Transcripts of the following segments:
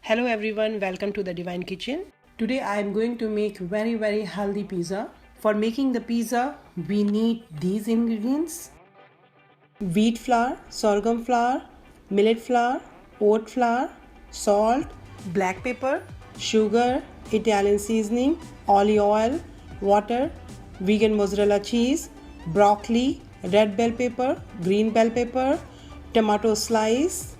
Hello everyone, welcome to the Divine Kitchen. Today I am going to make very healthy pizza. For making the pizza, we need these ingredients: wheat flour, sorghum flour, millet flour, oat flour, salt, black pepper, sugar, Italian seasoning, olive oil, water, vegan mozzarella cheese, broccoli, red bell pepper, green bell pepper, tomato slice,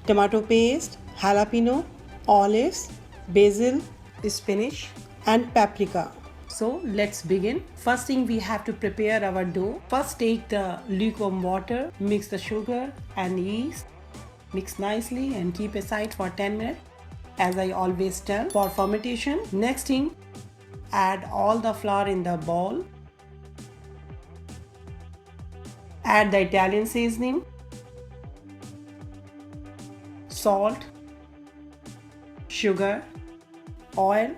tomato paste, jalapeno, olives, basil, spinach, and paprika. So let's begin. First thing, we have to prepare our dough. First take the lukewarm water, mix the sugar and yeast, mix nicely and keep aside for 10 minutes as I always tell for fermentation. Next thing, add all the flour in the bowl. Add the Italian seasoning, salt, sugar, oil.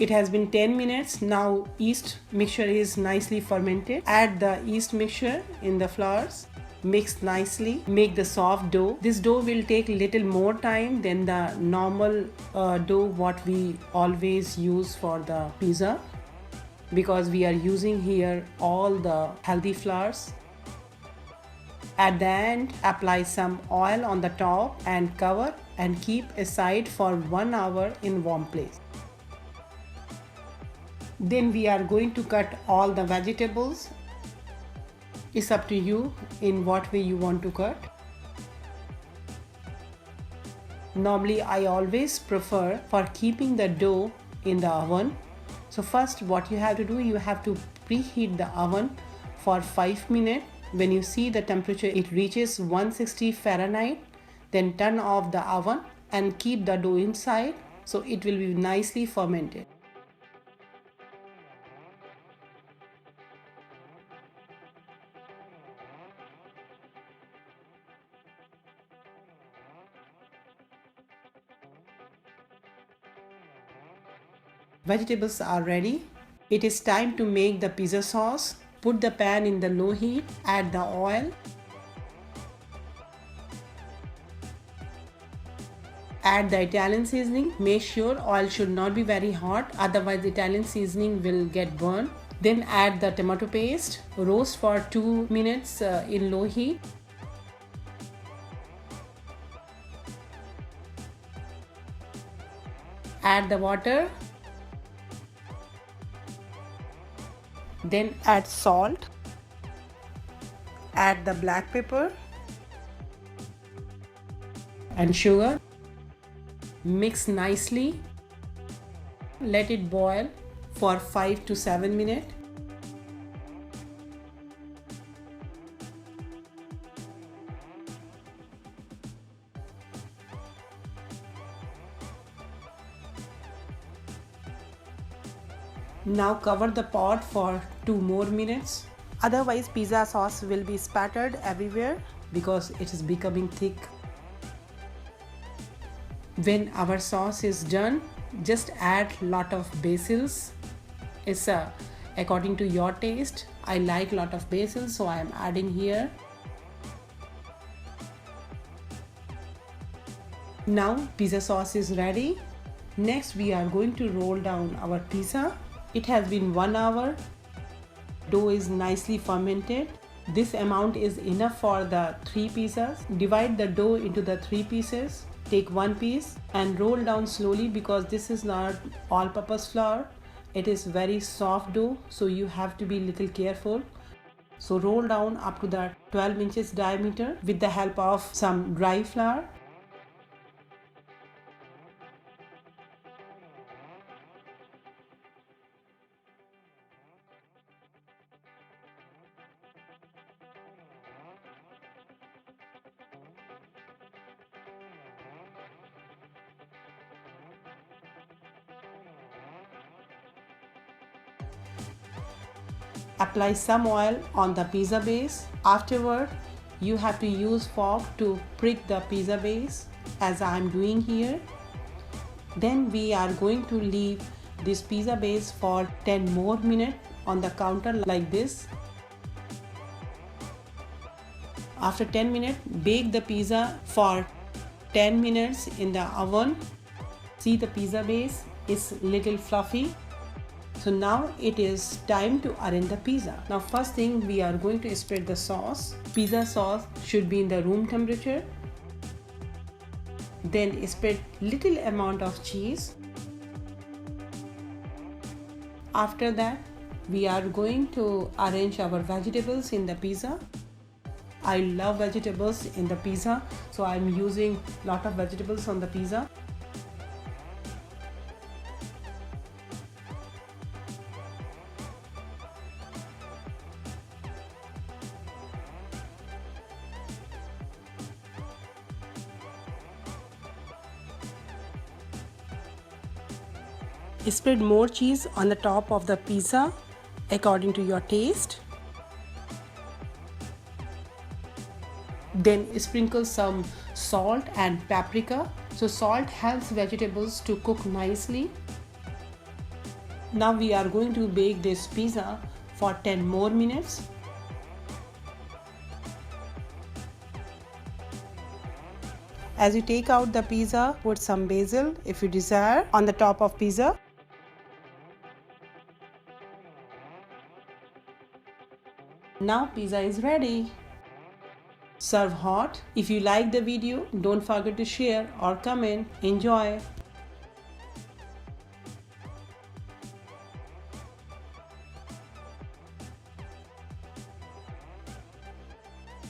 It has been 10 minutes. Now yeast mixture is nicely fermented. Add the yeast mixture in the flours. Mix nicely. Make the soft dough. This dough will take little more time than the normal dough what we always use for the pizza, because we are using here all the healthy flours. At the end, apply some oil on the top and cover and keep aside for 1 hour in warm place. Then we are going to cut all the vegetables. It's up to you in what way you want to cut. Normally I always prefer for keeping the dough in the oven. So first what you have to do, you have to preheat the oven for 5 minutes. When you see the temperature it reaches 160 Fahrenheit, then turn off the oven and keep the dough inside, so it will be nicely fermented. Vegetables are ready. It is time to make the pizza sauce. Put the pan in the low heat, add the oil, add the Italian seasoning. Make sure oil should not be very hot, otherwise the Italian seasoning will get burned. Then add the tomato paste. Roast for 2 minutes in low heat. Add the water. Then add salt, add the black pepper and sugar. Mix nicely. Let it boil for 5 to 7 minutes. Now cover the pot for 2 more minutes. Otherwise pizza sauce will be spattered everywhere because it is becoming thick. When our sauce is done, just add lot of basils. It's according to your taste. I like lot of basil, so I am adding here. Now pizza sauce is ready. Next we are going to roll down our pizza. It has been 1 hour. Dough is nicely fermented. This amount is enough for the 3 pizzas. Divide the dough into the 3 pieces. Take 1 piece and roll down slowly, because this is not all-purpose flour. It is very soft dough, so you have to be little careful. So roll down up to the 12 inches diameter with the help of some dry flour. Apply some oil on the pizza base. Afterward, you have to use fork to prick the pizza base as I am doing here. Then we are going to leave this pizza base for 10 more minutes on the counter like this. After 10 minutes, bake the pizza for 10 minutes in the oven. See, the pizza base is little fluffy. So now it is time to arrange the pizza. Now first thing, we are going to spread the sauce. Pizza sauce should be in the room temperature. Then spread little amount of cheese. After that, we are going to arrange our vegetables in the pizza. I love vegetables in the pizza, so I'm using lot of vegetables on the pizza. Spread more cheese on the top of the pizza according to your taste. Then sprinkle some salt and paprika. So salt helps vegetables to cook nicely. Now we are going to bake this pizza for 10 more minutes. As you take out the pizza, put some basil if you desire on the top of pizza. Now pizza is ready. Serve hot. If you like the video, don't forget to share or comment. Enjoy.